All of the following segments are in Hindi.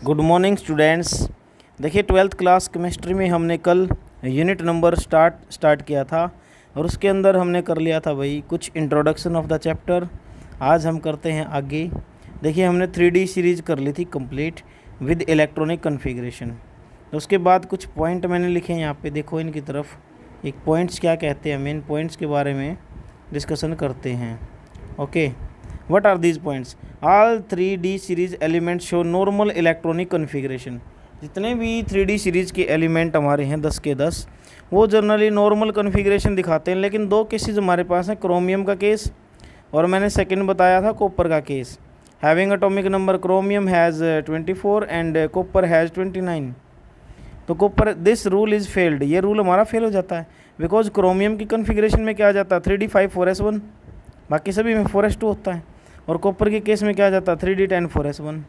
Good morning students. देखिए 12th क्लास केमिस्ट्री में हमने कल यूनिट नंबर स्टार्ट किया था और उसके अंदर हमने कर लिया था भाई कुछ इंट्रोडक्शन ऑफ द चैप्टर। आज हम करते हैं आगे। देखिए हमने 3D सीरीज़ कर ली थी कंप्लीट विद इलेक्ट्रॉनिक कॉन्फ़िगरेशन। तो उसके बाद कुछ पॉइंट मैंने लिखे हैं यहाँ पे, देखो इनकी तरफ। एक पॉइंट्स क्या कहते हैं, मेन पॉइंट्स के बारे में डिस्कशन करते हैं। Okay, What are these points? All 3D series element show normal electronic configuration. जितने भी 3D सीरीज़ के एलिमेंट हमारे हैं 10 के 10, वो जनरली नॉर्मल कॉन्फ़िगरेशन दिखाते हैं। लेकिन दो केसेस हमारे पास हैं, क्रोमियम का केस और मैंने सेकंड बताया था कॉपर का case. Having atomic number chromium has 24 and copper has 29। तो copper this rule is failed, ये रूल हमारा फेल हो जाता है बिकॉज क्रोमियम की कॉन्फ़िगरेशन में क्या आ जाता है 3D 5 4s1, बाकी सभी में 4s2 होता है। और कॉपर के केस में क्या आ जाता है 3D 10 4s1।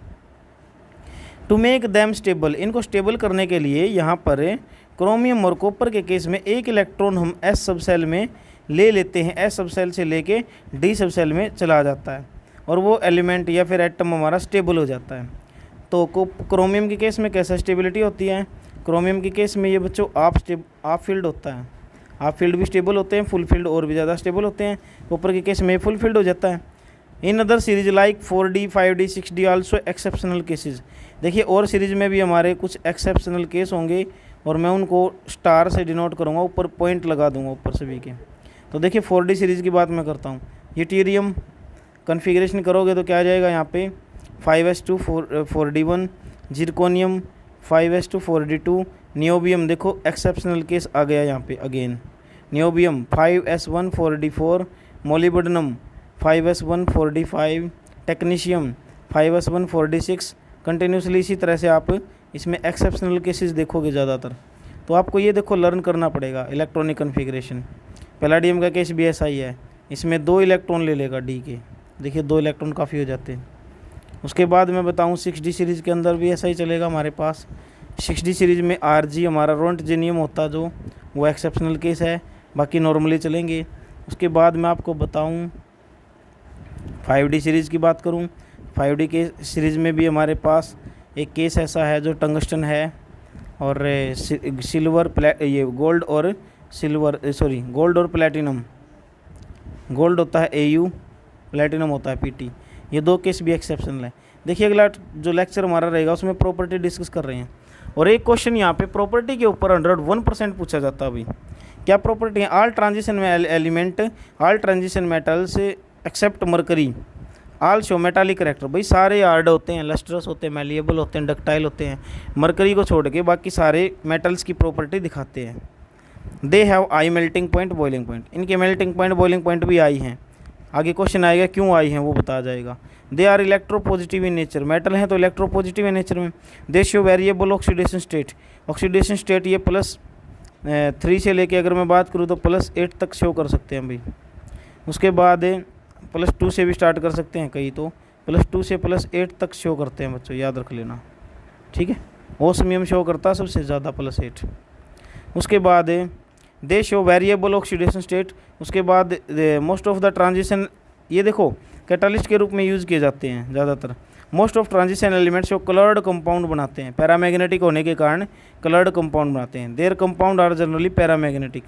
To make them stable, इनको स्टेबल करने के लिए यहाँ पर क्रोमियम और कॉपर के केस में एक इलेक्ट्रॉन हम S सब सेल में ले लेते हैं, S सब सेल से लेके D सब सेल में चला जाता है और वो एलिमेंट या फिर एटम हमारा स्टेबल हो जाता है। तो क्रोमियम के केस में कैसा स्टेबिलिटी होती है, क्रोमियम के केस में ये बच्चों आप फील्ड होता है। आप फील्ड भी स्टेबल होते हैं, फुल फील्ड और भी ज़्यादा स्टेबल होते हैं। कॉपर के केस में फुल फील्ड हो जाता है। In other series like 4D 5D 6D also exceptional cases. देखिए और सीरीज में भी हमारे कुछ एक्सेप्शनल केस होंगे और मैं उनको स्टार से डिनोट करूँगा, ऊपर पॉइंट लगा दूंगा ऊपर सभी के। तो देखिए 4D सीरीज़ की बात मैं करता हूँ। यूटेरियम कन्फिग्रेशन करोगे तो क्या आ जाएगा यहाँ पे 5s2 4D1, zirconium 5s2 4D2, niobium देखो एक्सेप्शनल केस आ गया यहाँ पे again. Niobium 5s1 4D4, molybdenum 5s1 4D5, technetium 5s1 4D6। Continuously इसी तरह से आप इसमें एक्सेप्शनल केसेस देखोगे ज़्यादातर। तो आपको ये देखो लर्न करना पड़ेगा इलेक्ट्रॉनिक कन्फिग्रेशन। पैलाडियम का केस भी ऐसा ही है, इसमें 2 इलेक्ट्रॉन ले लेगा D के। देखिए 2 इलेक्ट्रॉन काफ़ी हो जाते हैं। उसके बाद मैं बताऊँ 6D सीरीज़ के अंदर भी ऐसा ही चलेगा हमारे पास। 6D सीरीज़ में Rg हमारा रोंटजेनियम होता जो, वो एक्सेप्शनल केस है, बाकी नॉर्मली चलेंगे। उसके बाद मैं आपको बताऊँ 5D सीरीज़ की बात करूं, 5D के सीरीज़ में भी हमारे पास एक केस ऐसा है जो टंगस्टन है और सिल्वर ये गोल्ड और प्लेटिनम। गोल्ड होता है Au, प्लेटिनम होता है Pt। ये 2 केस भी एक्सेप्शनल है। देखिए अगला जो लेक्चर हमारा रहेगा उसमें प्रॉपर्टी डिस्कस कर रहे हैं और एक क्वेश्चन यहाँ पे प्रॉपर्टी के ऊपर 101% पूछा जाता है। अभी क्या प्रॉपर्टी है, all transition element, all transition metals except mercury all show metallic character. भाई सारे हार्ड होते हैं, लस्ट्रस होते हैं, मैलिएबल होते हैं, डक्टाइल होते हैं। मरकरी को छोड़ के बाकी सारे मेटल्स की प्रॉपर्टी दिखाते हैं। They have I melting point boiling point, इनके मेल्टिंग पॉइंट बॉइलिंग पॉइंट भी आई हैं। आगे क्वेश्चन आएगा क्यों आई हैं वो बताया जाएगा। They are electropositive in nature, metal हैं तो इलेक्ट्रोपॉजिटिव है नेचर में। They show variable oxidation state, oxidation state ये +3 से लेके अगर मैं बात करूँ तो +8 तक शो कर सकते हैं भाई। उसके बाद +2 से भी स्टार्ट कर सकते हैं कई, तो +2 से +8 तक शो करते हैं बच्चों, याद रख लेना, ठीक है। ओस्मियम शो करता है सबसे ज़्यादा +8। उसके बाद दे शो वेरिएबल ऑक्सीडेशन स्टेट। उसके बाद मोस्ट ऑफ द ट्रांजिशन, ये देखो कैटालिस्ट के रूप में यूज़ किए जाते हैं ज़्यादातर। मोस्ट ऑफ ट्रांजिशन एलिमेंट्स जो कलर्ड कंपाउंड बनाते हैं, पैरामैग्नेटिक होने के कारण कलर्ड कंपाउंड बनाते हैं। Their compound are generally paramagnetic,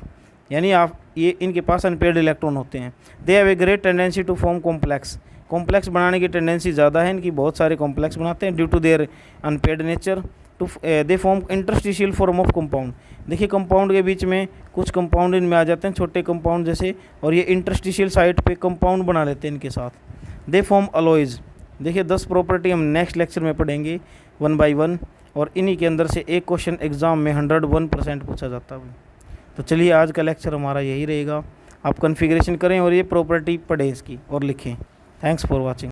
यानी आप ये इनके पास अनपेयर्ड इलेक्ट्रॉन होते हैं। They have a great tendency to form complex, complex बनाने की टेंडेंसी ज़्यादा है इनकी, बहुत सारे कॉम्प्लेक्स बनाते हैं due to their unpaired nature. Two they form interstitial form of compound. देखिए कंपाउंड के बीच में कुछ कंपाउंड इनमें आ जाते हैं, छोटे कंपाउंड जैसे, और ये इंटरस्टिशियल साइट पे कंपाउंड बना लेते हैं इनके साथ। They form alloys. देखिए 10 प्रॉपर्टी हम नेक्स्ट लेक्चर में पढ़ेंगे 1 by 1 और इन्हीं के अंदर से एक क्वेश्चन एग्ज़ाम में 101% पूछा जाता है। तो चलिए आज का लेक्चर हमारा यही रहेगा। आप कॉन्फ़िगरेशन करें और ये प्रॉपर्टी पढ़ें इसकी और लिखें। Thanks for watching.